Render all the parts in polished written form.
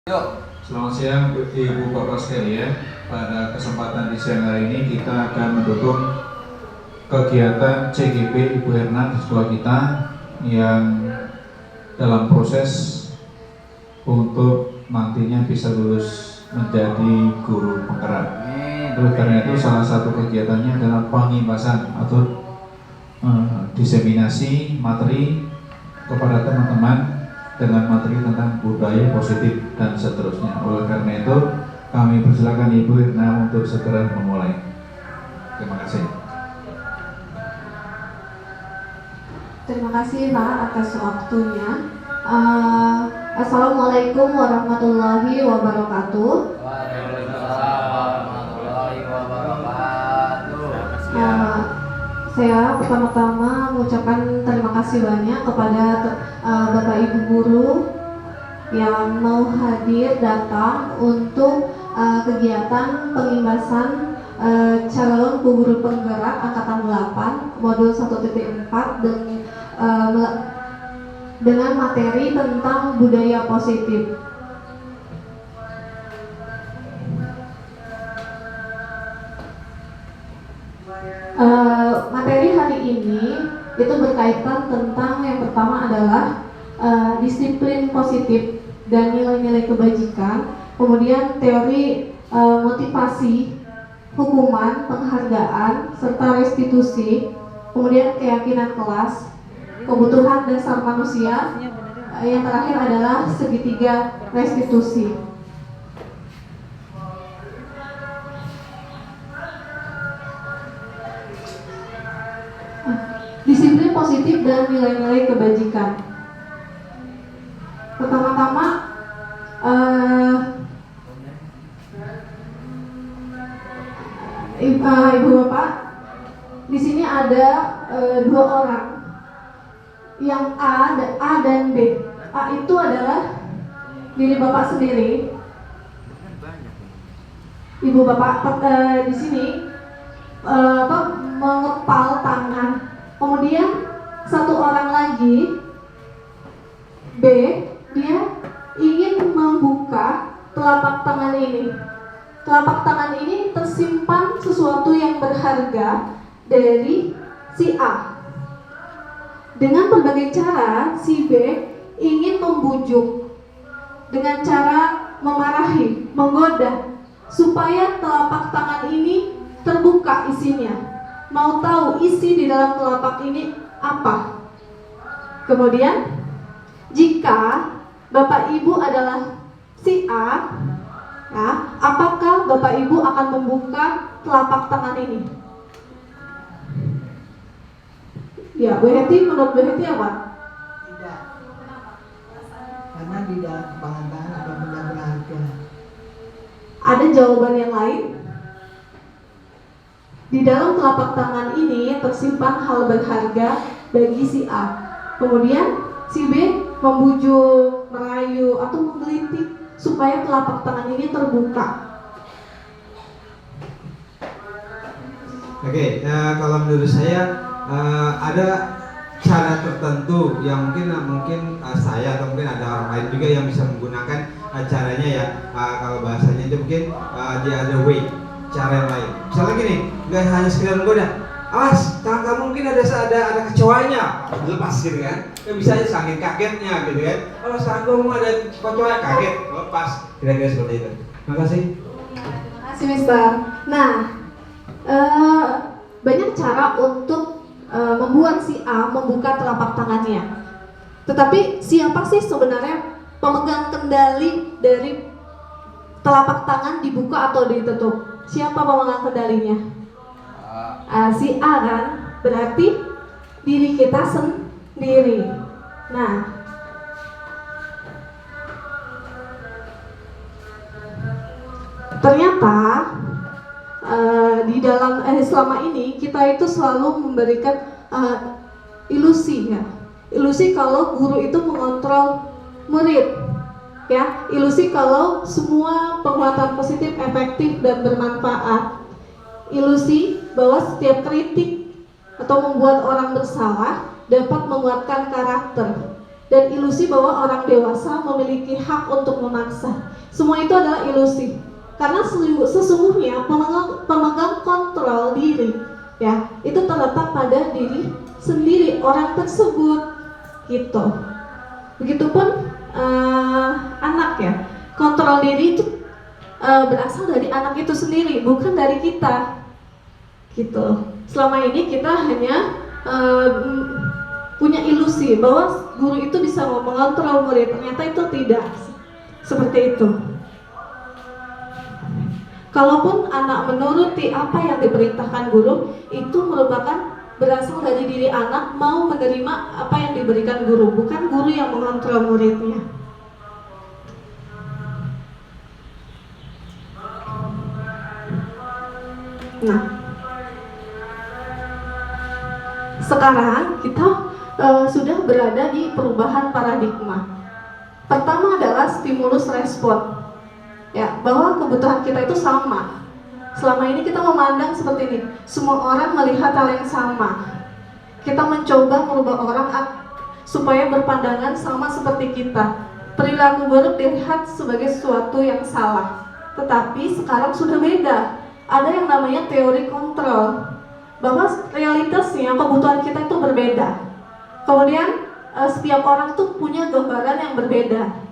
Yuk. Selamat siang Ibu Bapak sekalian. Pada kesempatan di siang hari ini kita akan mendukung kegiatan CGP Ibu Herna di sekolah kita yang dalam proses untuk nantinya bisa lulus menjadi guru penggerak. Oleh karena itu salah satu kegiatannya adalah pengibasan atau diseminasi materi kepada teman-teman dengan materi tentang budaya positif dan seterusnya. Oleh karena itu kami persilakan Ibu Irna untuk segera memulai. Terima kasih. Terima kasih Pak atas waktunya. Assalamualaikum warahmatullahi wabarakatuh. Waalaikumsalam warahmatullahi wabarakatuh. Saya pertama-tama mengucapkan terima kasih banyak kepada Bapak Ibu guru yang mau hadir datang untuk kegiatan pengibasan calon guru penggerak angkatan 8 modul 1.4 dengan materi tentang budaya positif. Materi hari ini itu berkaitan tentang yang pertama adalah disiplin positif dan nilai-nilai kebajikan, kemudian teori motivasi, hukuman, penghargaan, serta restitusi, kemudian keyakinan kelas, kebutuhan dasar manusia, yang terakhir adalah segitiga restitusi. Disiplin positif dan nilai-nilai kebajikan. Pertama-tama, Ibu Bapak, di sini ada dua orang, yang A dan B. A itu adalah diri Bapak sendiri. Ibu Bapak di sini mengepal tangan. Kemudian satu orang lagi, B, dia ingin membuka telapak tangan ini. Telapak tangan ini tersimpan sesuatu yang berharga dari si A. Dengan berbagai cara, si B ingin membujuk dengan cara memarahi, menggoda, supaya telapak tangan ini terbuka isinya. Mau tahu isi di dalam telapak ini apa? Kemudian, jika Bapak Ibu adalah si A, ya, apakah Bapak Ibu akan membuka telapak tangan ini? Ya, Bu Heti, menurut Bu Heti apa? Tidak. Karena di dalam tangan ada benda berharga. Ada jawaban yang lain? Di dalam telapak tangan ini tersimpan hal berharga bagi si A. Kemudian si B membujuk, merayu, atau menggelitik supaya telapak tangan ini terbuka. Oke, kalau menurut saya ada cara tertentu yang mungkin saya atau mungkin ada orang lain juga yang bisa menggunakan caranya ya. Kalau bahasanya itu mungkin the other way, cara yang lain. Misalnya gini, nggak hanya sekedar menggoda. Awas, tangan kamu mungkin ada kecoanya, lepas gitu kan? Ya bisa aja saking kagetnya gitu kan? Awas, tangan kamu ada kecoanya, kaget, lepas. Kira-kira seperti itu. Terima kasih. Terima kasih, Mister. Nah, banyak cara untuk membuat si A membuka telapak tangannya. Tetapi siapa sih sebenarnya pemegang kendali dari telapak tangan dibuka atau ditutup? Siapa pemegang kendalinya? Si A kan? Berarti diri kita sendiri. Nah, ternyata di dalam selama ini kita itu selalu memberikan ilusi ya, ilusi kalau guru itu mengontrol murid, ya, ilusi kalau semua penguatan positif efektif dan bermanfaat, ilusi bahwa setiap kritik atau membuat orang bersalah dapat menguatkan karakter. dan ilusi bahwa orang dewasa memiliki hak untuk memaksa. Semua itu adalah ilusi. Karena sesungguhnya pemegang kontrol diri, ya, itu terletak pada diri sendiri orang tersebut, gitu. Begitupun anak, ya, kontrol diri itu berasal dari anak itu sendiri, bukan dari kita, gitu. Selama ini kita hanya punya ilusi bahwa guru itu bisa mengontrol murid, ternyata itu tidak seperti itu. Kalaupun anak menuruti apa yang diperintahkan guru, itu merupakan berasal dari diri anak mau menerima apa yang diberikan guru, bukan guru yang mengontrol muridnya. Nah, sekarang kita sudah berada di perubahan paradigma. Pertama adalah stimulus respon. Ya, bahwa kebutuhan kita itu sama. Selama ini kita memandang seperti ini, semua orang melihat hal yang sama. Kita mencoba merubah orang supaya berpandangan sama seperti kita. Perilaku buruk dilihat sebagai sesuatu yang salah. Tetapi sekarang sudah beda. Ada yang namanya teori kontrol, bahwa realitasnya kebutuhan kita itu berbeda. Kemudian setiap orang tuh punya gambaran yang berbeda.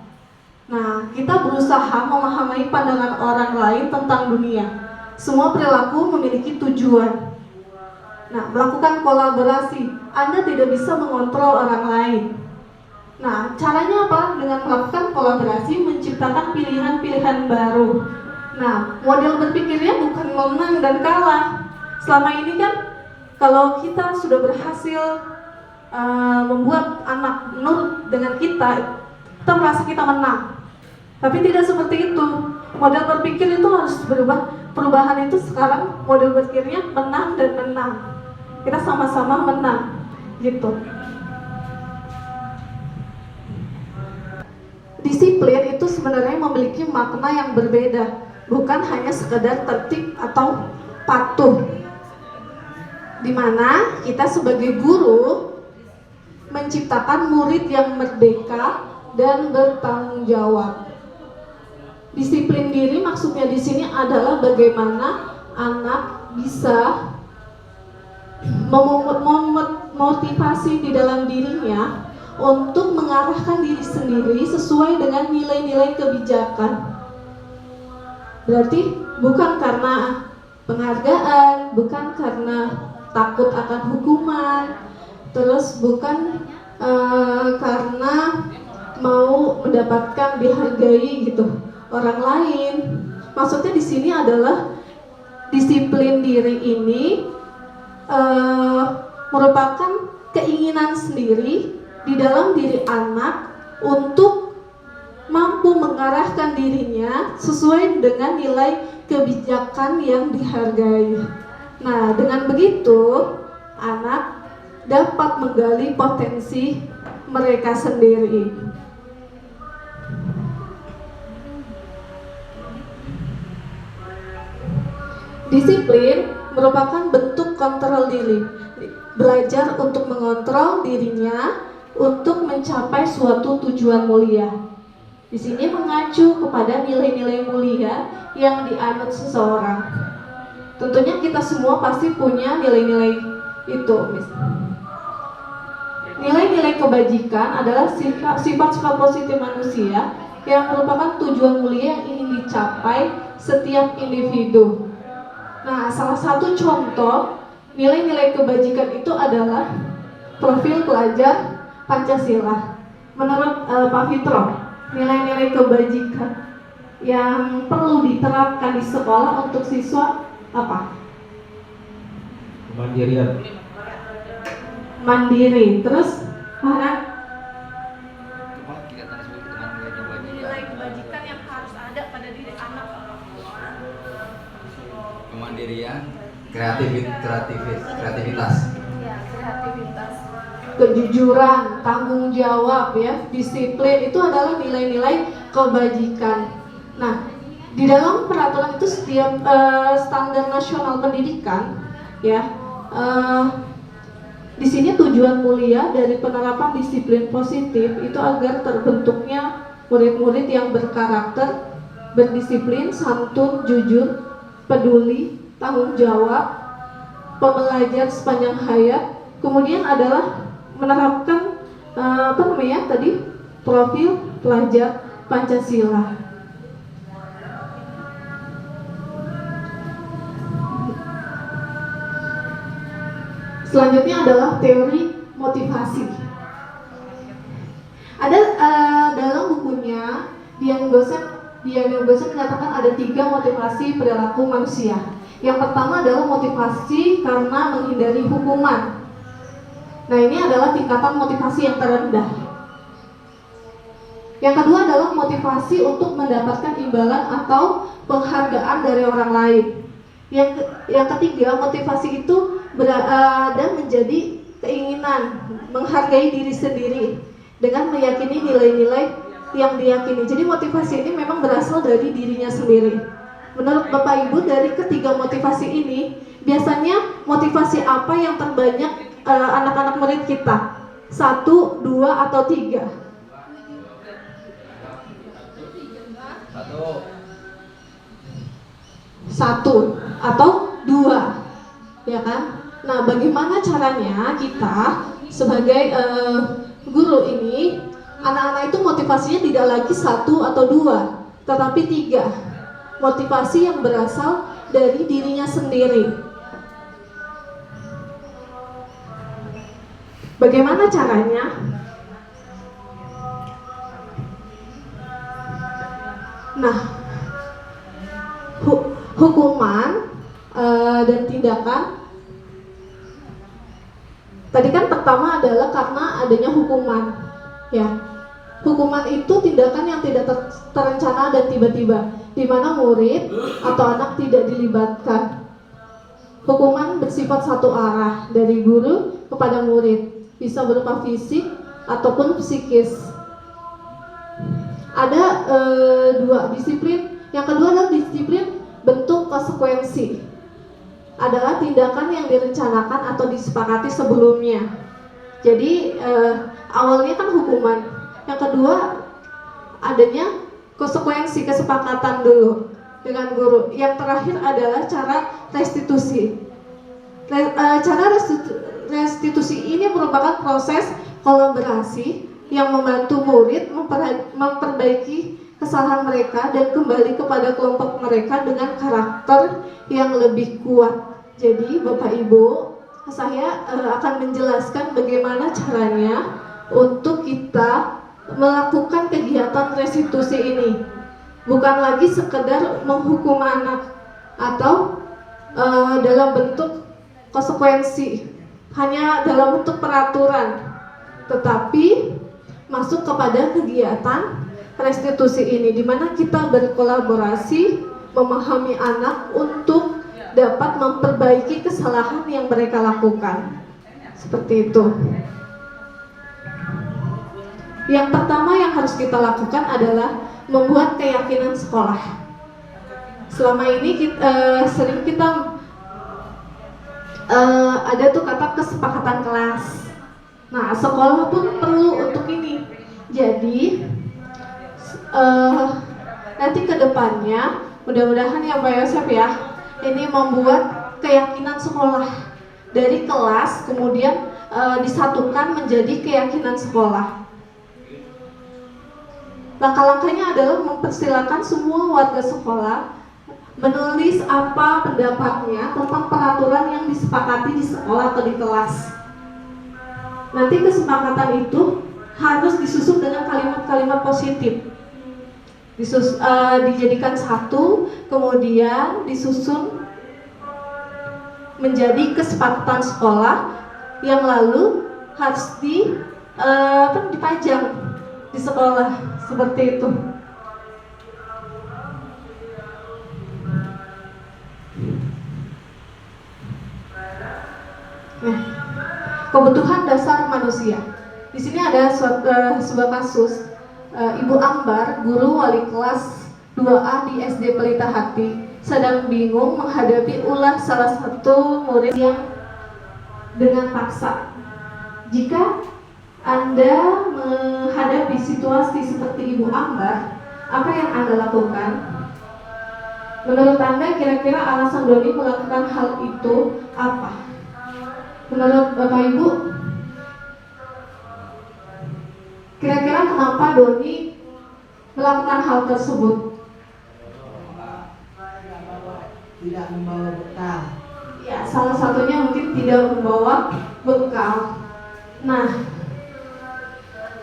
Nah, kita berusaha memahami pandangan orang lain tentang dunia. Semua perilaku memiliki tujuan. Nah, melakukan kolaborasi. Anda tidak bisa mengontrol orang lain. Nah, caranya apa? Dengan melakukan kolaborasi, menciptakan pilihan-pilihan baru. Nah, model berpikirnya bukan menang dan kalah. Selama ini kan, kalau kita sudah berhasil membuat anak menurut dengan kita merasa kita menang. Tapi tidak seperti itu. Model berpikir itu harus berubah. Perubahan itu sekarang model berpikirnya menang dan menang. Kita sama-sama menang, gitu. Disiplin itu sebenarnya memiliki makna yang berbeda, bukan hanya sekedar tertib atau patuh. Dimana kita sebagai guru menciptakan murid yang merdeka dan bertanggung jawab. Disiplin diri maksudnya di sini adalah bagaimana anak bisa memotivasi di dalam dirinya untuk mengarahkan diri sendiri sesuai dengan nilai-nilai kebijakan. Berarti bukan karena penghargaan, bukan karena takut akan hukuman, terus bukan karena mau mendapatkan dihargai gitu orang lain. Maksudnya di sini adalah disiplin diri ini merupakan keinginan sendiri di dalam diri anak untuk mampu mengarahkan dirinya sesuai dengan nilai kebijakan yang dihargai. Nah, dengan begitu anak dapat menggali potensi mereka sendiri. Disiplin merupakan bentuk kontrol diri, belajar untuk mengontrol dirinya untuk mencapai suatu tujuan mulia. Di sini mengacu kepada nilai-nilai mulia yang dianut seseorang. Tentunya kita semua pasti punya nilai-nilai itu. Nilai-nilai kebajikan adalah sifat-sifat positif manusia yang merupakan tujuan mulia yang ingin dicapai setiap individu. Nah, salah satu contoh nilai-nilai kebajikan itu adalah profil pelajar Pancasila. Menurut Pak Fitro, nilai-nilai kebajikan yang perlu diterapkan di sekolah untuk siswa apa? Kemandirian. Mandiri. Terus mana? Nilai kebajikan yang harus ada pada diri anak. Kemandirian, kreativitas. Ya, kreativitas. Kejujuran, tanggung jawab, ya, disiplin itu adalah nilai-nilai kebajikan. Nah, di dalam peraturan itu setiap standar nasional pendidikan, ya, Di sini tujuan mulia dari penerapan disiplin positif itu agar terbentuknya murid-murid yang berkarakter, berdisiplin, santun, jujur, peduli, tanggung jawab, pembelajar sepanjang hayat. Kemudian adalah menerapkan profil pelajar Pancasila. Selanjutnya adalah teori motivasi. Ada dalam bukunya Dian Gosen menyatakan ada 3 motivasi perilaku manusia. Yang pertama adalah motivasi karena menghindari hukuman. Nah, ini adalah tingkatan motivasi yang terendah. Yang kedua adalah motivasi untuk mendapatkan imbalan atau penghargaan dari orang lain. Yang ketiga, motivasi itu berada menjadi keinginan menghargai diri sendiri dengan meyakini nilai-nilai yang diyakini. Jadi motivasi ini memang berasal dari dirinya sendiri. Menurut Bapak Ibu, dari ketiga motivasi ini, biasanya motivasi apa yang terbanyak anak-anak murid kita? 1, 2, atau 3? 1 atau 2, ya kan? Nah, bagaimana caranya kita sebagai guru ini, anak-anak itu motivasinya tidak lagi 1 atau 2, tetapi 3. Motivasi yang berasal dari dirinya sendiri. Bagaimana caranya? Nah, hukuman dan tindakan. Tadi kan pertama adalah karena adanya hukuman, ya. Hukuman itu tindakan yang tidak terencana dan tiba-tiba, di mana murid atau anak tidak dilibatkan. Hukuman bersifat satu arah dari guru kepada murid, bisa berupa fisik ataupun psikis. Ada 2 disiplin. Yang kedua adalah disiplin bentuk konsekuensi. Adalah tindakan yang direncanakan atau disepakati sebelumnya. Jadi awalnya kan hukuman. Yang kedua adanya konsekuensi, kesepakatan dulu dengan guru. Yang terakhir adalah cara restitusi. Cara restitusi ini merupakan proses kolaborasi yang membantu murid memperbaiki kesalahan mereka dan kembali kepada kelompok mereka dengan karakter yang lebih kuat. Jadi Bapak Ibu, saya akan menjelaskan bagaimana caranya untuk kita melakukan kegiatan restitusi ini. Bukan lagi sekedar menghukum anak atau dalam bentuk konsekuensi, hanya dalam bentuk peraturan, tetapi masuk kepada kegiatan restitusi ini, di mana kita berkolaborasi memahami anak untuk dapat memperbaiki kesalahan yang mereka lakukan. Seperti itu. Yang pertama yang harus kita lakukan adalah membuat keyakinan sekolah. Selama ini sering kita ada tuh kata kesepakatan kelas. Nah, sekolah pun perlu untuk ini. Jadi nanti ke depannya mudah-mudahan ya Pak Yosef ya, ini membuat keyakinan sekolah dari kelas kemudian disatukan menjadi keyakinan sekolah. Langkah-langkahnya adalah mempersilakan semua warga sekolah menulis apa pendapatnya tentang peraturan yang disepakati di sekolah atau di kelas. Nanti kesepakatan itu harus disusun dengan kalimat-kalimat positif. Dijadikan satu, kemudian disusun menjadi kesepakatan sekolah yang lalu harus dipajang di sekolah, seperti itu. Nah, kebutuhan dasar manusia. Di sini ada sebuah kasus. Ibu Ambar, guru wali kelas 2A di SD Pelita Hati, sedang bingung menghadapi ulah salah satu murid yang dengan paksa Jika Anda menghadapi situasi seperti Ibu Ambar, apa yang Anda lakukan? Menurut Anda kira-kira alasan Doni melakukan hal itu apa? Menurut Bapak Ibu, kira-kira kenapa Doni melakukan hal tersebut? Tidak membawa bekal. Ya, salah satunya mungkin tidak membawa bekal. Nah,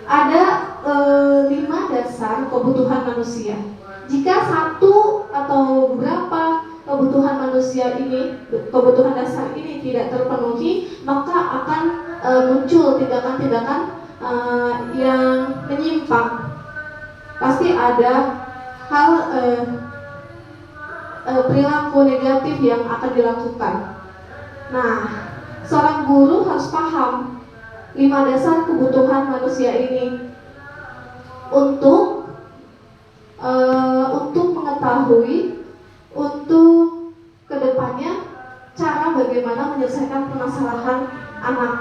ada 5 dasar kebutuhan manusia. Jika satu atau beberapa kebutuhan manusia ini, kebutuhan dasar ini tidak terpenuhi, maka akan muncul tindakan-tindakan yang menyimpang. Pasti ada hal perilaku negatif yang akan dilakukan. Nah, seorang guru harus paham 5 dasar kebutuhan manusia ini untuk mengetahui untuk kedepannya cara bagaimana menyelesaikan permasalahan anak.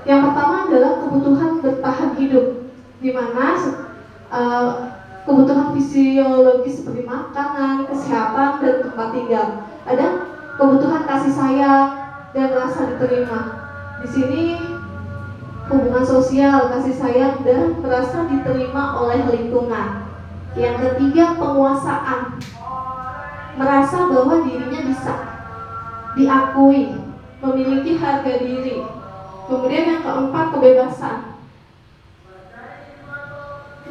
Yang pertama adalah kebutuhan bertahan hidup, di mana kebutuhan fisiologis seperti makanan, kesehatan, dan tempat tinggal. Ada kebutuhan kasih sayang dan rasa diterima. Di sini hubungan sosial, kasih sayang, dan merasa diterima oleh lingkungan. Yang ketiga, penguasaan, merasa bahwa dirinya bisa diakui, memiliki harga diri. Kemudian yang keempat, kebebasan,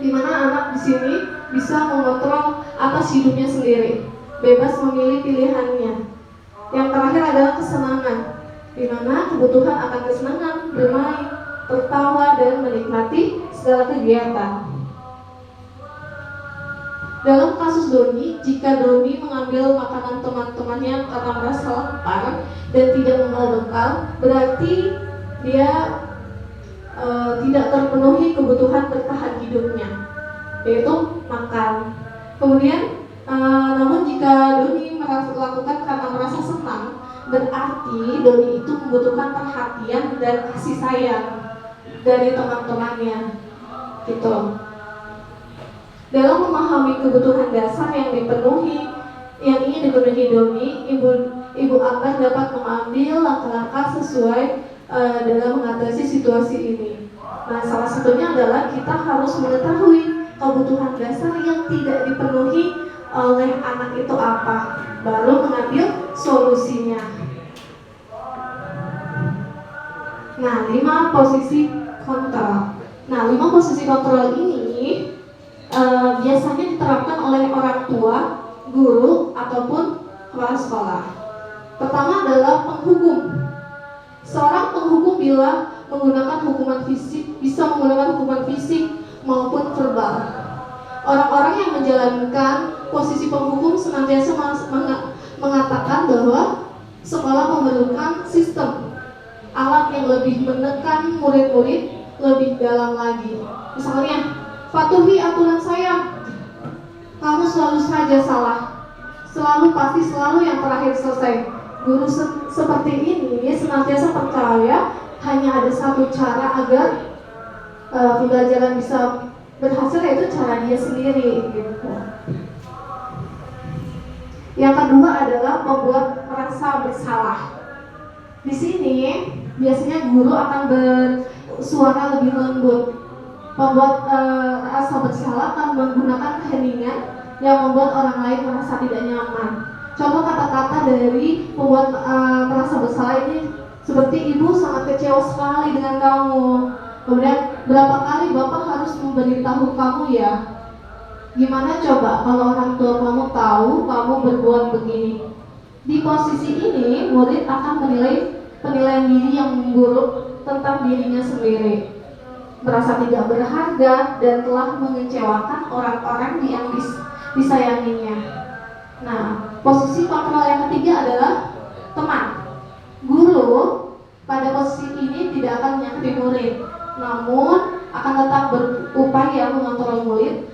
di mana anak di sini bisa mengontrol atas hidupnya sendiri, bebas memilih pilihannya. Yang terakhir adalah kesenangan, di mana kebutuhan akan kesenangan, bermain, tertawa, dan menikmati segala kegiatan. Dalam kasus Doni, jika Doni mengambil makanan teman-temannya karena merasa lapar dan tidak membawa bekal, berarti dia tidak terpenuhi kebutuhan bertahan hidupnya, yaitu makan. Kemudian, namun jika Doni melakukan karena merasa senang, berarti Doni itu membutuhkan perhatian dan kasih sayang dari teman-temannya, gitu. Dalam memahami kebutuhan dasar yang ingin dipenuhi Doni, Ibu Ambar dapat mengambil langkah-langkah sesuai dalam mengatasi situasi ini. Nah, salah satunya adalah kita harus mengetahui kebutuhan dasar yang tidak dipenuhi oleh anak itu apa, baru mengambil solusinya. Nah, 5 posisi kontrol. Nah, 5 posisi kontrol ini biasanya diterapkan oleh orang tua, guru, ataupun kepala sekolah. Pertama adalah penghukum. Seorang penghukum bila menggunakan hukuman fisik, bisa menggunakan hukuman fisik maupun verbal. Orang-orang yang menjalankan posisi penghukum senantiasa mengatakan bahwa sekolah memerlukan sistem alat yang lebih menekan murid-murid lebih dalam lagi. Misalnya, patuhi aturan saya, kamu selalu saja salah, pasti selalu yang terakhir selesai. Guru seperti ini dia senantiasa percaya hanya ada satu cara agar pembelajaran bisa berhasil, yaitu cara dia sendiri, gitu. Yang kedua adalah membuat merasa bersalah. Di sini biasanya guru akan bersuara lebih lembut. Membuat rasa bersalah akan menggunakan keheningan yang membuat orang lain merasa tidak nyaman. Contoh kata-kata dari pembuat merasa bersalah ini seperti, ibu sangat kecewa sekali dengan kamu. Kemudian, berapa kali bapak harus memberitahu kamu ya? Gimana coba kalau orang tua kamu tahu kamu berbuat begini? Di posisi ini, murid akan menilai penilaian diri yang buruk tentang dirinya sendiri, merasa tidak berharga dan telah mengecewakan orang-orang yang disayanginya. Nah, posisi kontrol yang ketiga adalah teman. Guru pada posisi ini tidak akan menyakiti murid, namun akan tetap berupaya mengontrol murid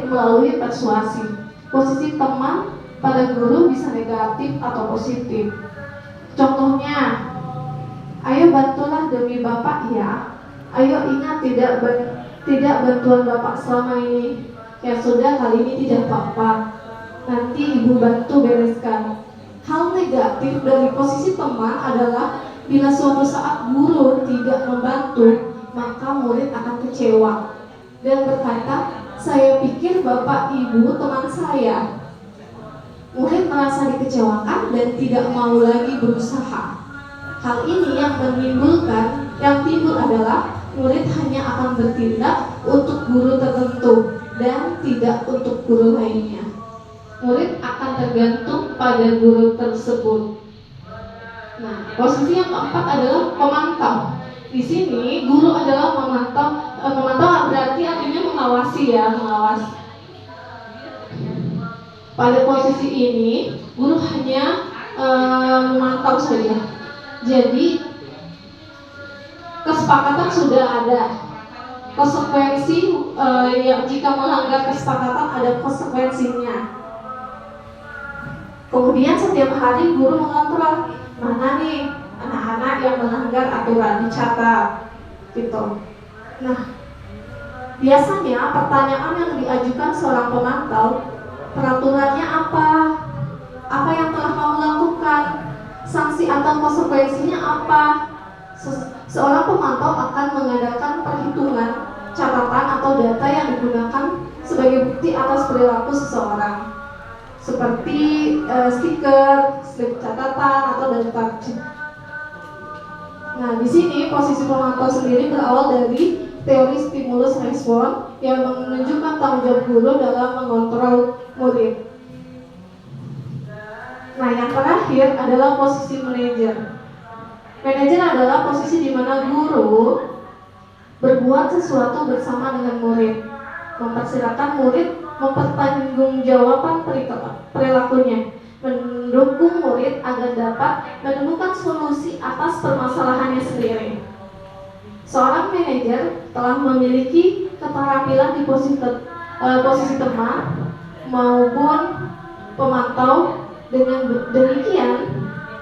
melalui persuasi. Posisi teman pada guru bisa negatif atau positif. Contohnya, ayo bantulah demi bapak ya. Ayo ingat tidak bantuan Bapak selama ini. Ya sudah, kali ini tidak apa-apa. Nanti Ibu bantu bereskan. Hal negatif dari posisi teman adalah bila suatu saat guru tidak membantu, maka murid akan kecewa dan berkata, saya pikir Bapak Ibu teman saya. Murid merasa dikecewakan dan tidak mau lagi berusaha. Hal ini yang timbul adalah murid hanya akan bertindak untuk guru tertentu dan tidak untuk guru lainnya. Murid akan tergantung pada guru tersebut. Nah, posisi yang keempat adalah pemantau. Di sini guru adalah memantau. Memantau berarti artinya mengawasi ya, mengawas. Pada posisi ini guru hanya memantau saja. Jadi kesepakatan sudah ada. Konsekuensi jika melanggar kesepakatan ada konsekuensinya. Kemudian setiap hari guru mengontrol mana nih anak-anak yang melanggar aturan, dicatat gitu. Nah, biasanya pertanyaan yang diajukan seorang pemantau, peraturannya apa? Apa yang telah kamu lakukan? Sanksi atau konsekuensinya apa? Seorang pemantau akan mengadakan perhitungan, catatan atau data yang digunakan sebagai bukti atas perilaku seseorang, seperti stiker, slip catatan atau daftar. Nah, di sini posisi pemantau sendiri berawal dari teori stimulus respon yang menunjukkan tanggung jawab guru dalam mengontrol murid. Nah, yang terakhir adalah posisi manajer. Manajer adalah posisi di mana guru berbuat sesuatu bersama dengan murid, mempersilahkan murid mempertanggungjawabkan perilakunya, mendukung murid agar dapat menemukan solusi atas permasalahannya sendiri. Seorang manajer telah memiliki keterampilan di posisi teman maupun pemantau. Dengan demikian,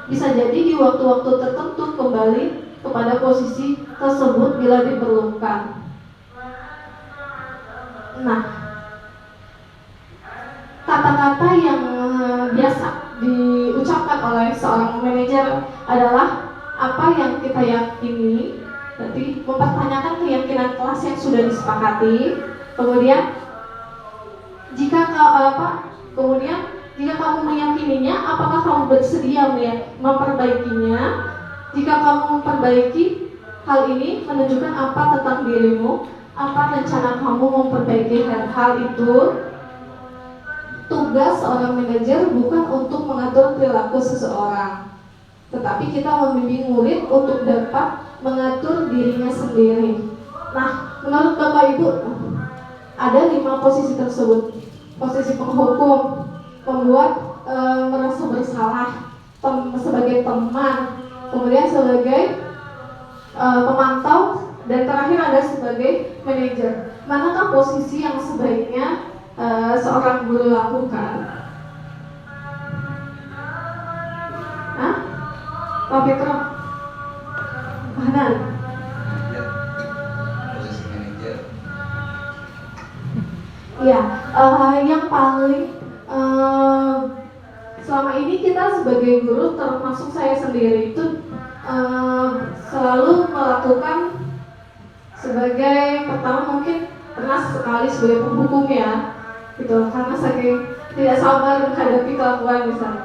bisa jadi di waktu-waktu tertentu kembali kepada posisi tersebut bila diperlukan. Nah, kata-kata yang biasa diucapkan oleh seorang manajer adalah apa yang kita yakini, berarti mempertanyakan keyakinan kelas yang sudah disepakati. Kemudian jika kamu meyakininya, apakah kamu bersedia memperbaikinya? Jika kamu memperbaiki hal ini, menunjukkan apa tentang dirimu? Apa rencana kamu memperbaiki hal itu? Tugas seorang manajer bukan untuk mengatur perilaku seseorang, tetapi kita membimbing murid untuk dapat mengatur dirinya sendiri. Nah, menurut Bapak Ibu, ada 5 posisi tersebut. Posisi penghukum, membuat merasa bersalah sebagai teman, kemudian sebagai pemantau, dan terakhir ada sebagai manajer. Manakah posisi yang sebaiknya seorang guru lakukan? Pak Petro, mana? Posisi manajer. Ya, yang paling selama ini kita sebagai guru, termasuk saya sendiri itu selalu melakukan sebagai pertama mungkin pernah sekali sebagai penghukum ya, gitu, karena saking tidak sabar menghadapi kelakuan misalnya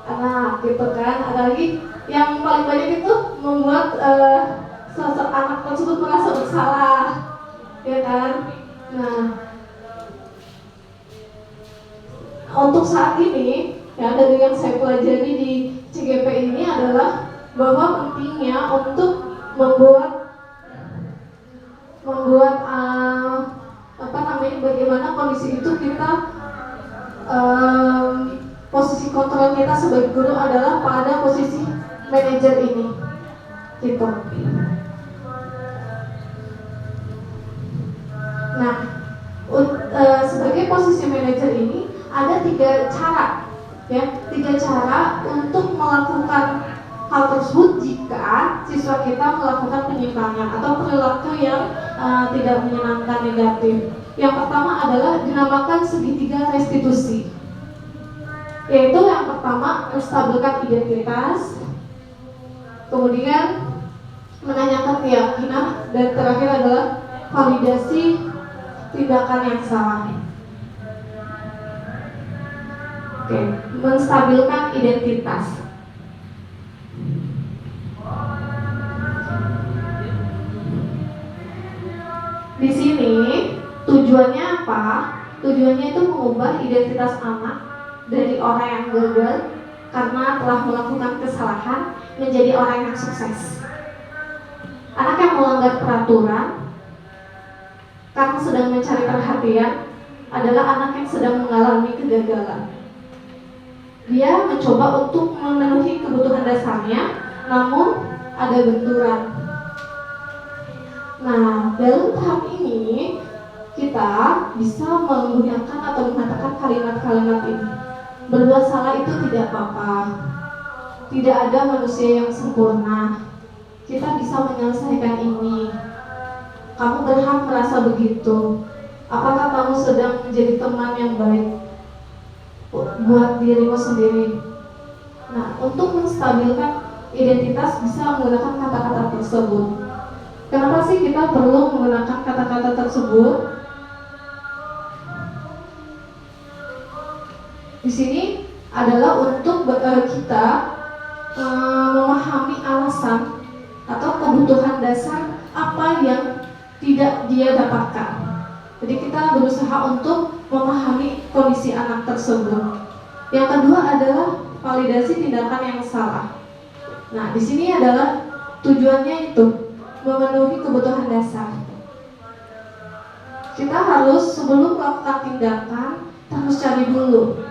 anak gitu kan. Ada lagi yang paling banyak itu membuat sosok anak tersebut merasa bersalah, ya kan. Nah, untuk saat ini ya, dari yang saya pelajari di CGP ini adalah bahwa pentingnya untuk membuat bagaimana kondisi itu kita posisi kontrol kita sebagai guru adalah pada posisi manajer ini, gitu. Nah, sebagai posisi manajer ini ada 3 cara, ya, 3 cara untuk melakukan hal tersebut jika siswa kita melakukan penyimpangan atau perilaku yang tidak menyenangkan, negatif. Yang pertama adalah dinamakan segitiga restitusi, yaitu yang pertama menstabilkan identitas, kemudian menanyakan keyakinan, dan terakhir adalah validasi tindakan yang salah. Oke, menstabilkan identitas. Di sini tujuannya apa? Tujuannya itu mengubah identitas anak dari orang yang gagal karena telah melakukan kesalahan menjadi orang yang sukses. Anak yang melanggar peraturan karena sedang mencari perhatian adalah anak yang sedang mengalami kegagalan. Dia mencoba untuk memenuhi kebutuhan dasarnya, namun ada benturan. Nah, dalam tahap ini kita bisa menggunakan atau mengatakan kalimat-kalimat ini. Berbuat salah itu tidak apa-apa. Tidak ada manusia yang sempurna. Kita bisa menyelesaikan ini. Kamu berhak merasa begitu. Apakah kamu sedang menjadi teman yang baik buat dirimu sendiri? Nah, untuk menstabilkan identitas bisa menggunakan kata-kata tersebut. Kenapa sih kita perlu menggunakan kata-kata tersebut? Di sini adalah untuk kita memahami alasan atau kebutuhan dasar apa yang tidak dia dapatkan. Jadi kita berusaha untuk memahami kondisi anak tersebut. Yang kedua adalah validasi tindakan yang salah. Nah, di sini adalah tujuannya itu memenuhi kebutuhan dasar. Kita harus sebelum melakukan tindakan harus cari dulu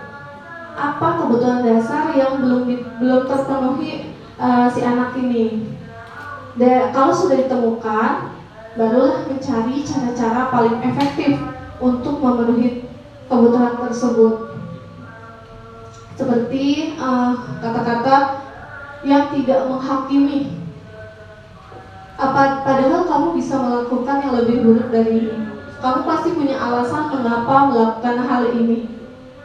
apa kebutuhan dasar yang belum terpenuhi si anak ini. Dan kalau sudah ditemukan, barulah mencari cara-cara paling efektif untuk memenuhi kebutuhan tersebut. Seperti kata-kata yang tidak menghakimi. Padahal kamu bisa melakukan yang lebih buruk dari ini. Kamu pasti punya alasan mengapa melakukan hal ini.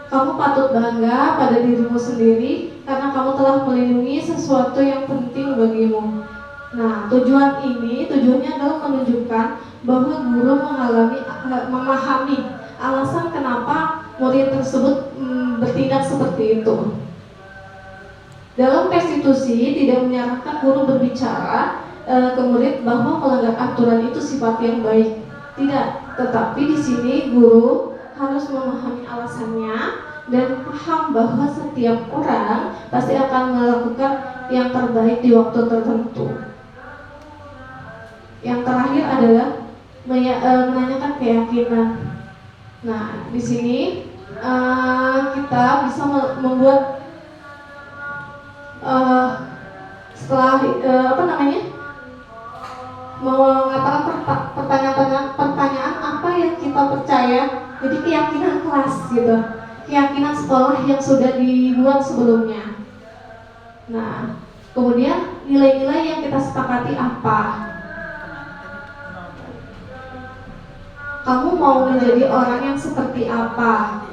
Kamu patut bangga pada dirimu sendiri karena kamu telah melindungi sesuatu yang penting bagimu. Nah, tujuannya adalah menunjukkan bahwa guru memahami alasan kenapa murid tersebut bertindak seperti itu. Dalam restitusi tidak menyarankan guru berbicara ke murid bahwa melanggar aturan itu sifat yang baik. Tidak, tetapi di sini guru harus memahami alasannya dan paham bahwa setiap orang pasti akan melakukan yang terbaik di waktu tertentu. Yang terakhir adalah menanyakan keyakinan. Nah, di sini kita bisa membuat mengatakan pertanyaan apa yang kita percaya. Jadi keyakinan kelas gitu, keyakinan sekolah yang sudah dibuat sebelumnya. Nah, kemudian nilai-nilai yang kita sepakati apa? Kamu mau menjadi orang yang seperti apa?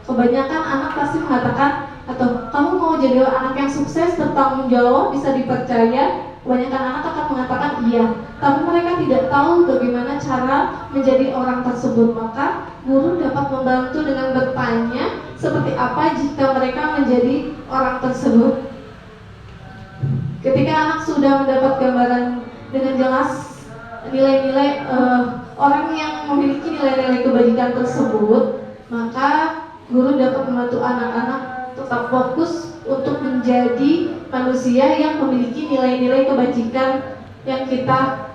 Kebanyakan anak pasti mengatakan, atau kamu mau jadi anak yang sukses, bertanggung jawab, bisa dipercaya. Kebanyakan anak akan mengatakan iya, tapi mereka tidak tahu bagaimana cara menjadi orang tersebut. Maka guru dapat membantu dengan bertanya seperti apa jika mereka menjadi orang tersebut. Ketika anak sudah mendapat gambaran dengan jelas nilai-nilai orang yang memiliki nilai-nilai kebajikan tersebut, maka guru dapat membantu anak-anak tetap fokus untuk menjadi manusia yang memiliki nilai-nilai kebajikan yang kita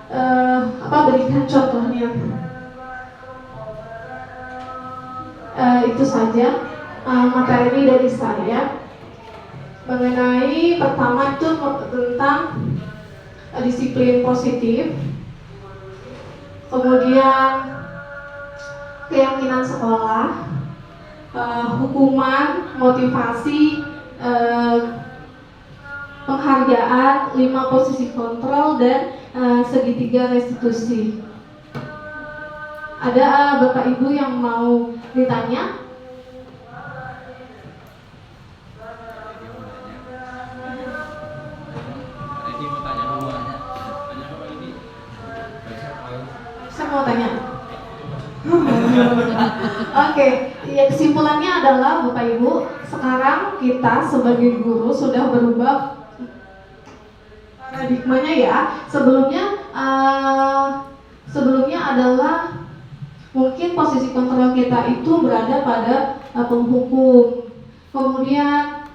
berikan contohnya. Itu saja materi dari saya mengenai pertama itu tentang disiplin positif, kemudian keyakinan sekolah, hukuman, motivasi, penghargaan, 5 posisi kontrol, dan segitiga restitusi. Ada Bapak Ibu yang mau ditanya? Saya mau tanya. Oke, ya kesimpulannya adalah Bapak Ibu, sekarang kita sebagai guru sudah berubah paradigmanya ya. Sebelumnya adalah mungkin posisi kontrol kita itu berada pada penghukum, kemudian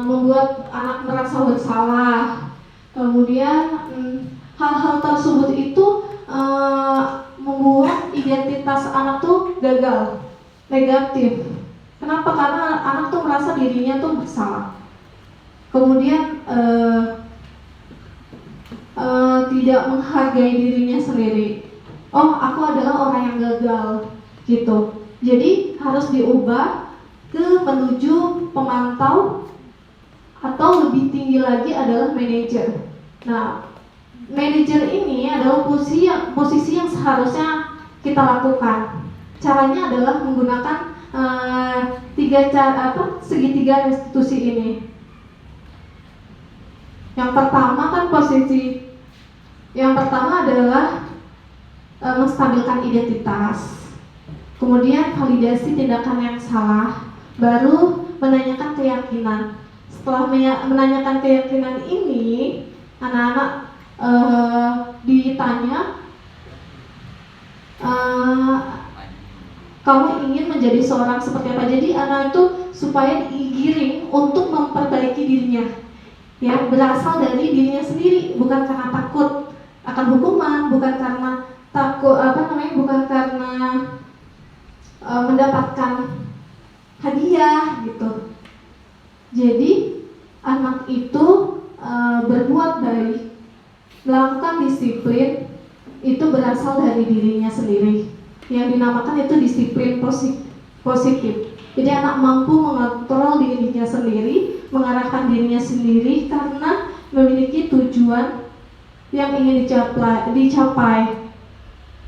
membuat anak merasa bersalah, kemudian hal-hal tersebut itu membuat identitas anak tuh gagal, negatif. Kenapa? Karena anak tuh merasa dirinya tuh bersalah. Kemudian tidak menghargai dirinya sendiri. Oh, aku adalah orang yang gagal, gitu. Jadi harus diubah ke menuju pemantau, atau lebih tinggi lagi adalah manajer. Nah, manajer ini adalah posisi yang seharusnya kita lakukan. Caranya adalah menggunakan segitiga restitusi ini. Yang pertama adalah menstabilkan identitas, kemudian validasi tindakan yang salah, baru menanyakan keyakinan. Setelah menanyakan keyakinan ini, anak-anak ditanya, kamu ingin menjadi seorang seperti apa? Jadi anak itu supaya digiring untuk memperbaiki dirinya, ya, berasal dari dirinya sendiri, bukan karena takut akan hukuman, bukan karena takut bukan karena mendapatkan hadiah gitu. Jadi anak itu berbuat baik, melakukan disiplin itu berasal dari dirinya sendiri, yang dinamakan itu disiplin positif. Jadi anak mampu mengontrol dirinya sendiri, mengarahkan dirinya sendiri karena memiliki tujuan yang ingin dicapai.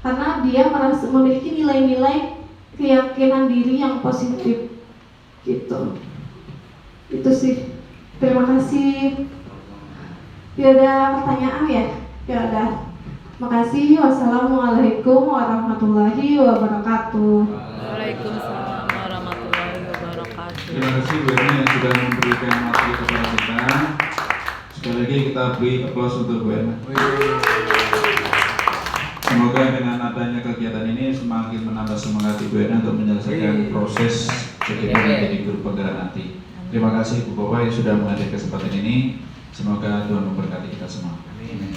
Karena dia memiliki nilai-nilai keyakinan diri yang positif, gitu. Itu sih. Terima kasih. Ya, ada pertanyaan ya? Ya ada. Makasih. Wassalamualaikum warahmatullahi wabarakatuh. Waalaikumsalam warahmatullahi wabarakatuh. Terima kasih Bu Erna yang sudah memberikan materi kepada kita. Sekali lagi kita beri aplaus untuk Bu Erna. Semoga dengan adanya kegiatan ini semakin menambah semangat Ibu Erna untuk menyelesaikan proses CGP menjadi guru penggerak nanti. Terima kasih Bu Bapak yang sudah menghadiri kesempatan ini. Semoga Tuhan memberkati kita semua. Amin.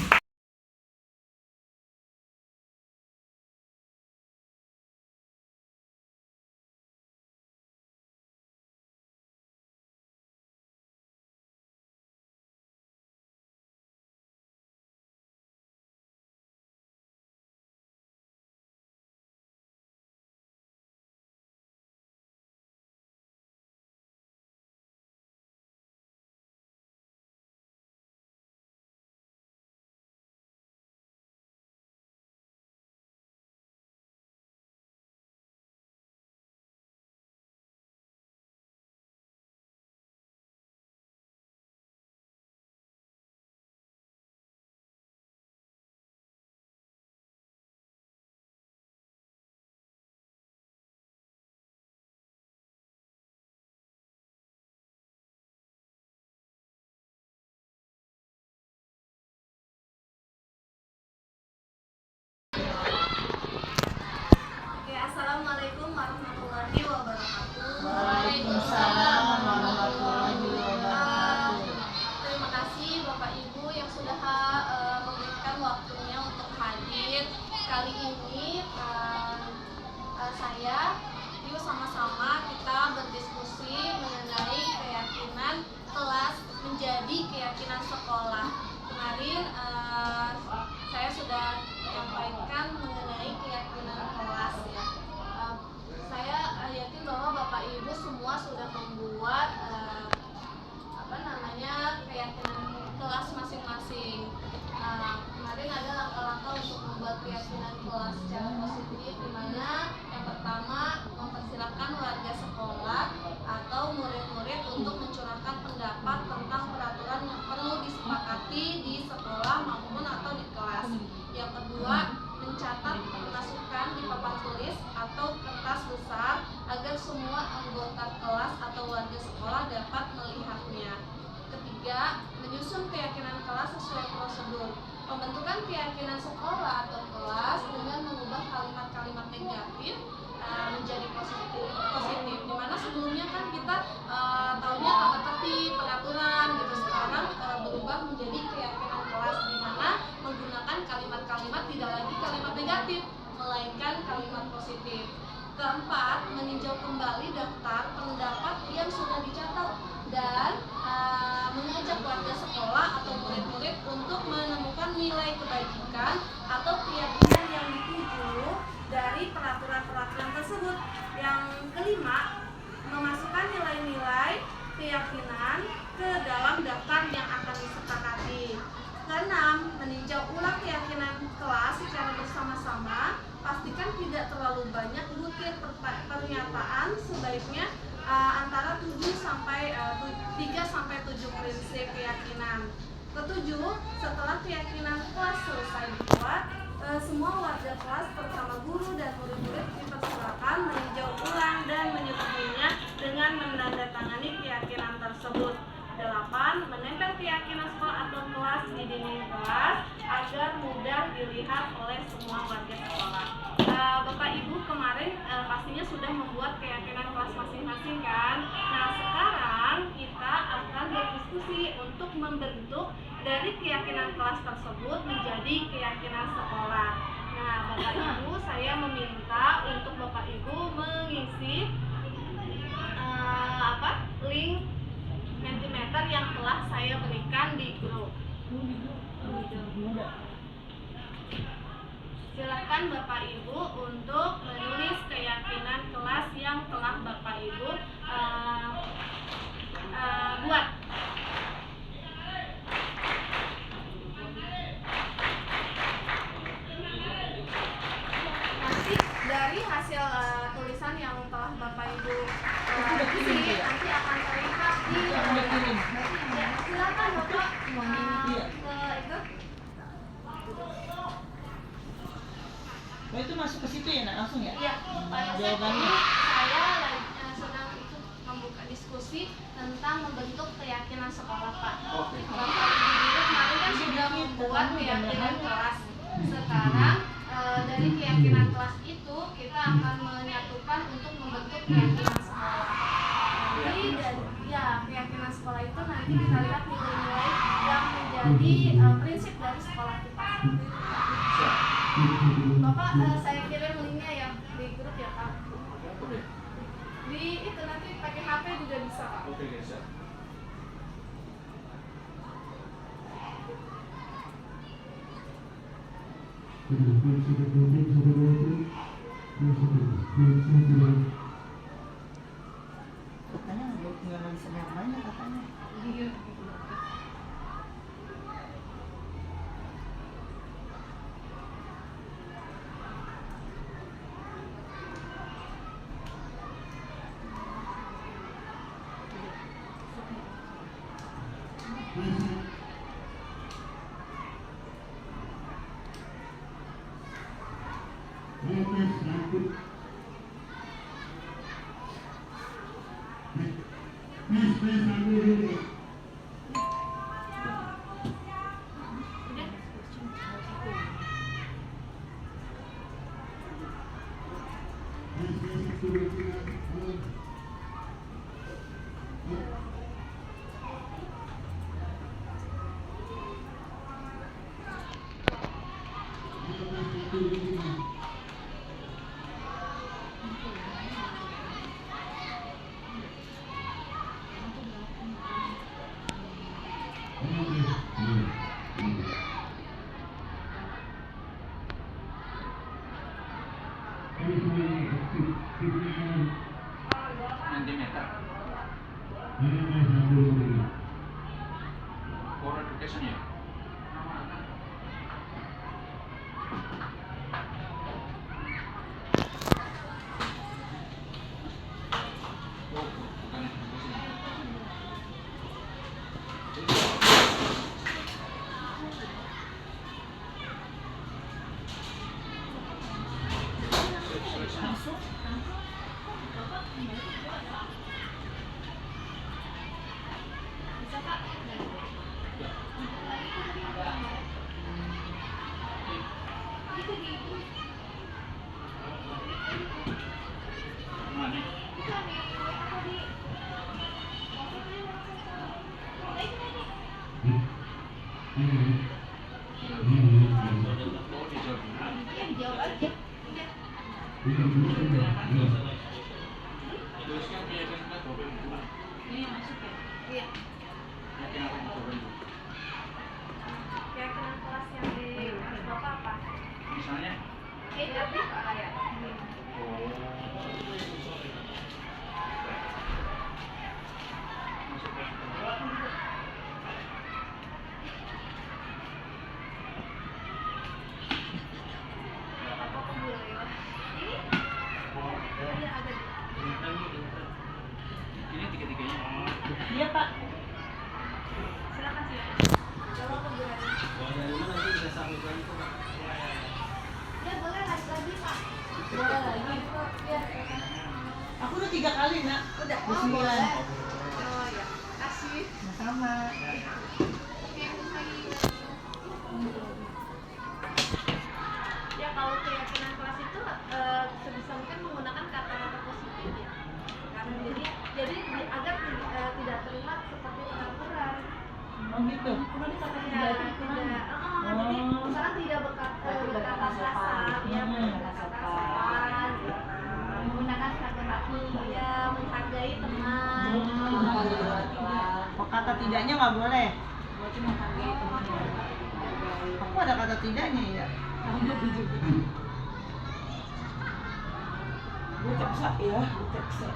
mencatat masukan di papan tulis atau kertas besar agar semua anggota kelas atau warga sekolah dapat melihatnya. Ketiga, menyusun keyakinan kelas sesuai prosedur. Pembentukan keyakinan sekolah atau kelas dengan mengubah kalimat-kalimat negatif menjadi positif. Dimana sebelumnya kan kita taunya tata tertib, peraturan gitu. Sekarang berubah menjadi keyakinan kelas, dimana menggunakan kalimat-kalimat tidak lagi kalimat negatif, melainkan kalimat positif. Keempat, meninjau kembali daftar pendapat yang sudah dicatat dan mengajak warga sekolah atau murid-murid untuk menemukan nilai kebajikan atau keyakinan yang dituju dari peraturan-peraturan tersebut. Yang kelima, memasukkan nilai-nilai keyakinan ke dalam daftar yang akan disepakati. Keenam, meninjau ulang keyakinan kelas secara bersama-sama. Pastikan tidak terlalu banyak butir pernyataan, sebaiknya antara 3 sampai 7 prinsip keyakinan. Ketujuh, setelah keyakinan kelas selesai dibuat, semua warga kelas bersama guru dan murid-murid dipersilakan meninjau ulang dan menyetujuinya dengan menandatangani keyakinan tersebut. 8. Menempel keyakinan sekolah atau kelas di dinding kelas agar mudah dilihat oleh semua warga sekolah. Bapak Ibu kemarin pastinya sudah membuat keyakinan kelas masing-masing kan? Nah, sekarang kita akan berdiskusi untuk membentuk dari keyakinan kelas tersebut menjadi keyakinan sekolah. Nah, Bapak Ibu, saya meminta untuk Bapak Ibu mengisi link Mentimeter yang telah saya berikan di grup. Silakan Bapak Ibu untuk menulis keyakinan kelas yang telah Bapak Ibu buat. Nanti dari hasil tulisan yang telah Bapak Ibu isi nanti akan terlihat di silakan Bapak itu masuk ke situ ya, nak langsung ya? Iya, pada saat ini saya sedang membuka diskusi tentang membentuk keyakinan sekolah, Pak. Bapak Ibu kemarin kan sudah membuat keyakinan kelas. Sekarang dari keyakinan kelas itu kita akan menyatukan untuk membentuk keyakinan sekolah. Jadi keyakinan sekolah itu nanti kita lihat nilai-nilai yang menjadi prinsip dari sekolah kita. Bapak, saya kirim linknya ya di grup ya Pak. Di itu nanti pakai HP juga bisa Pak. Oke, siap. Katanya nggak bisa yang banyak katanya. Mentimeter. For education ya. Oh, bukan education. Jawab aja. Ini yang masuk ya? Iya. Keyakinan kelas yang di kelas Bapak apa? Misalnya? Tapi kayak apa budaya? Ini ada. Ini tiga-tiganya. Iya Pak. Silakan sih. Jawab apa budaya? Ya boleh lagi Pak. Boleh lagi. Ya. Aku udah 3 kali nak. Udah. Di 9. Oh ya. Kasih. Sama. Ya kalau keyakinan kelas itu sebisa mungkin menggunakan kata-kata positif ya. Karena jadi agar tidak terlihat seperti pengaturan. Oh gitu. Ya, tidak. Jadi misalnya tidak berkata kasar, ya berkata sopan, menggunakan kata-kata ya menghargai teman. Oh, kata tidaknya nggak boleh. Berarti menghargai teman. Aku ada kata tidaknya ya. Gue ceksa ya, ceksa.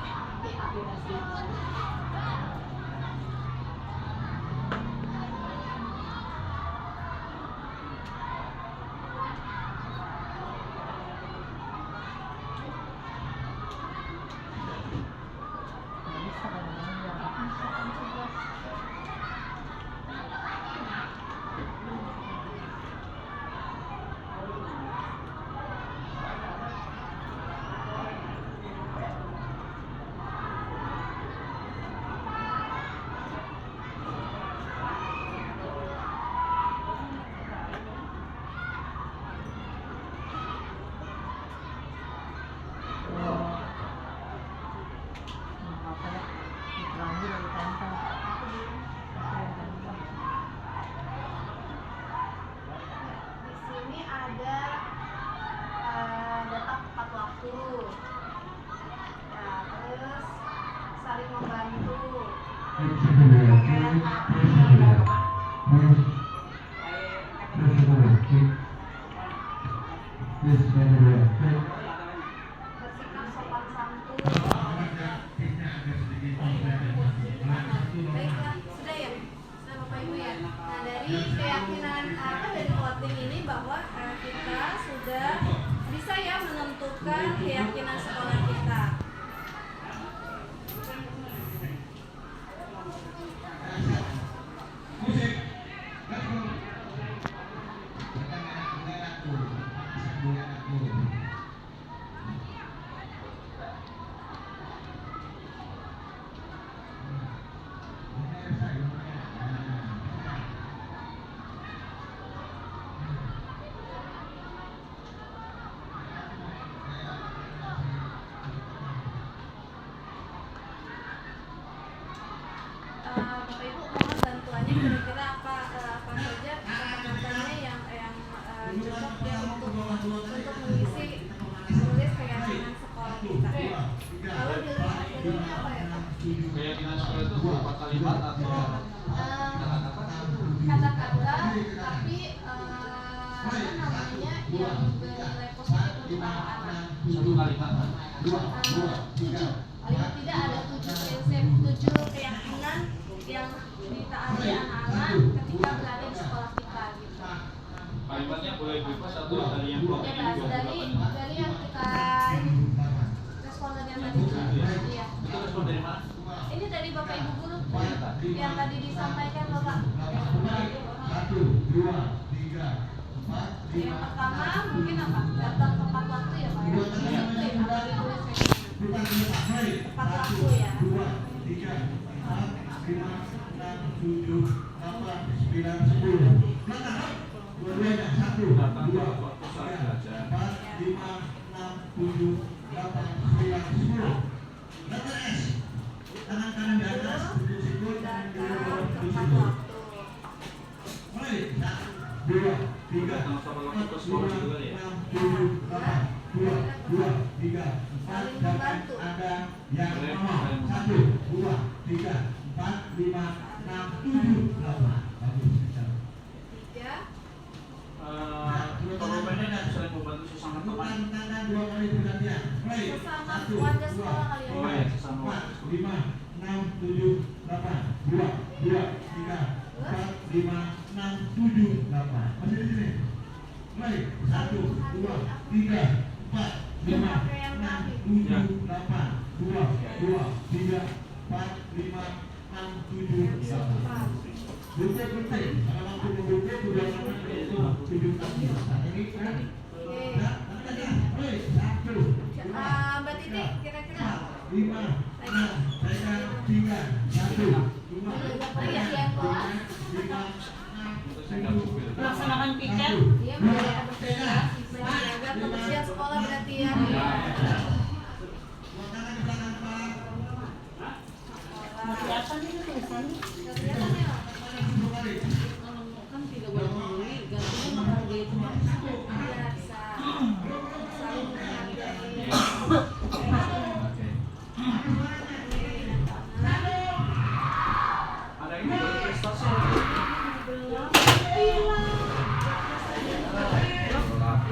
Di sini ada data tepat waktu. Ya, terus saling membantu. Bersikap sopan santun. Baiklah, sudah ya, sudah Bapak Ibu ya. Nah dari keyakinan dari voting ini bahwa kita sudah bisa ya menentukan keyakinan sekolah kita. Bapak Ibu mohon bantuannya kira-kira apa saja kata-katanya yang cocok ya untuk mengisi menulis keyakinan sekolah kita. Kalau dilihat jadinya apa ya Pak? Keyakinan sekolah itu berupa kalimat atau Kata-kata tapi apa namanya yang bernilai positif untuk anak-anak. satu kalimat? 7. Paling tidak ada 7 prinsip, 7 keyakinan yang ditaati anak-anak ketika berada di sekolah kita gitu. Kalimatnya boleh bebas atau dari yang blok ini Bebas juga? dari yang kita responden yang tadi. Iya. Itu respon dari mana? Ini dari Bapak Ibu guru yang tadi disampaikan Bapak. Yang pertama mungkin apa? Datang tepat waktu ya Pak ya. Itu ya kalau ditulis tepat waktu ya. Datang ke waktu saat belajar. Datang tepat waktu. datang sama langsung ke sekolah gitu kali ya. Saling membantu. Tiga. Komitmennya saling membantu sesama teman. Sesama warga sekolah kali Oh ya. ya, sesama warga sekolah. 5, 6, 7, 8 2, 3, 4, 5, 6, 7, 8 masih di sini. Mulai 1, 2, 3, 4, 5, 6, 7, 8 2, 3, 4, 5, 6, 7, 8 Buntut penting, kalau waktu membuntut sudah itu 7 kaki. Nah ini kan. Nah, mulai 1, 2, Mbak Titi kira-kira 5, 6, 3, 1, 2, lagi yang kelas 5, 6, 7, Melaksanakan piket. dia menjaga kebersihan, menjaga kebersihan sekolah berarti ya. Masih apa nih tulisannya? Nggak kelihatan ya? Kan tidak boleh membeli, gantinya menghargai teman. Biasa. Saling menghargai. Ada ini berprestasi.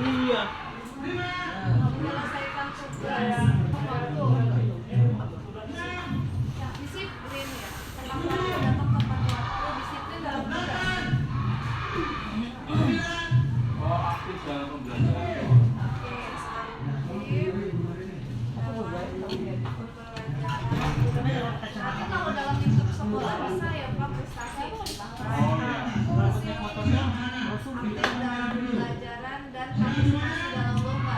Iya. Menyelesaikan tugas waktu. Disiplin ya. Tepat waktu, datang tepat waktu, disiplin dalam tugas. Oh, aktif dalam pembelajaran. Oke, saling aktif. Tapi kalau dalam lingkup sekolah bisa ya Pak prestasi. Aktif dalam pembelajaran dan partisipasi dalam lomba.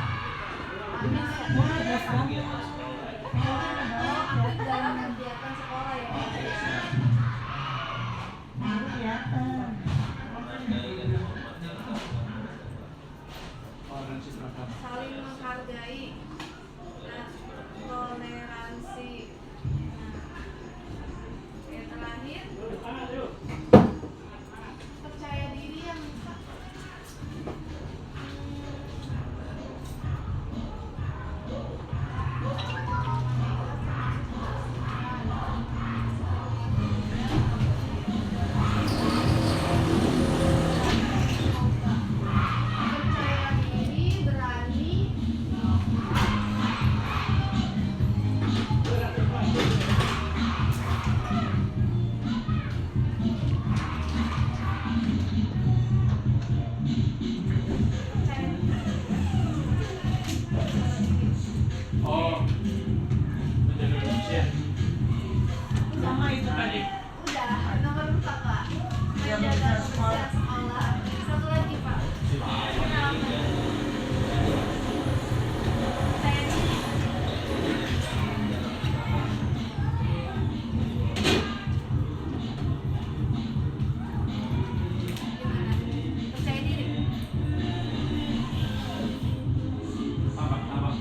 Aktif dalam kegiatan sekolah ya Pak. Saling menghargai dan toleransi. Yang terakhir percaya diri yang bisa. Percaya diri, berani. Oh, menjaga kebersihan. Sama itu tadi. Udah, nomor 4 Pak. Yang Menjaga bersih kebersihan sekolah. Satu lagi Pak. Percaya diri. Gimana? Percaya diri. Apa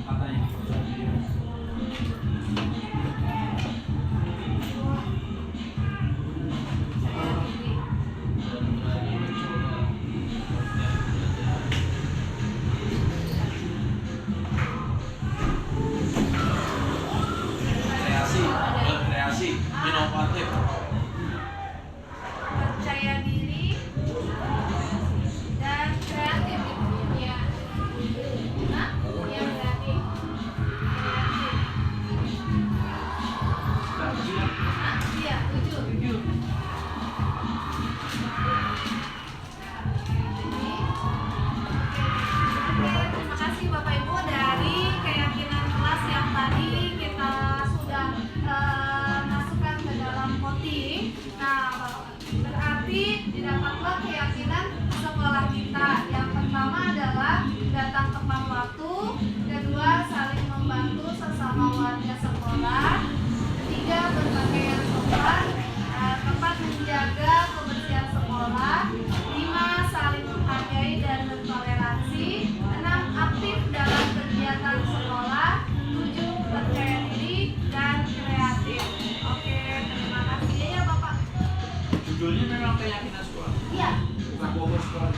katanya? Percaya diri. Kreasi, inovatif. Percaya diri dan kreatif. Ya. Hah? Yang kreatif. Hah? Iya, 7. Terima kasih Bapak Ibu dari keyakinan kelas yang tadi kita sudah masukkan ke dalam voting. Nah, berarti didapatlah keyakinan sekolah kita. Yang pertama adalah datang tepat waktu, kedua saling membantu sesama warga sekolah, ketiga berpakaian sopan, keempat menjaga kebersihan sekolah, 5 saling menghargai dan bertoleransi, 6 aktif dalam kegiatan sekolah, 7 percaya diri dan kreatif. Oke, terima kasih ya Bapak. Judulnya memang keyakinan sekolah. Iya. Bukan bobot sekolah.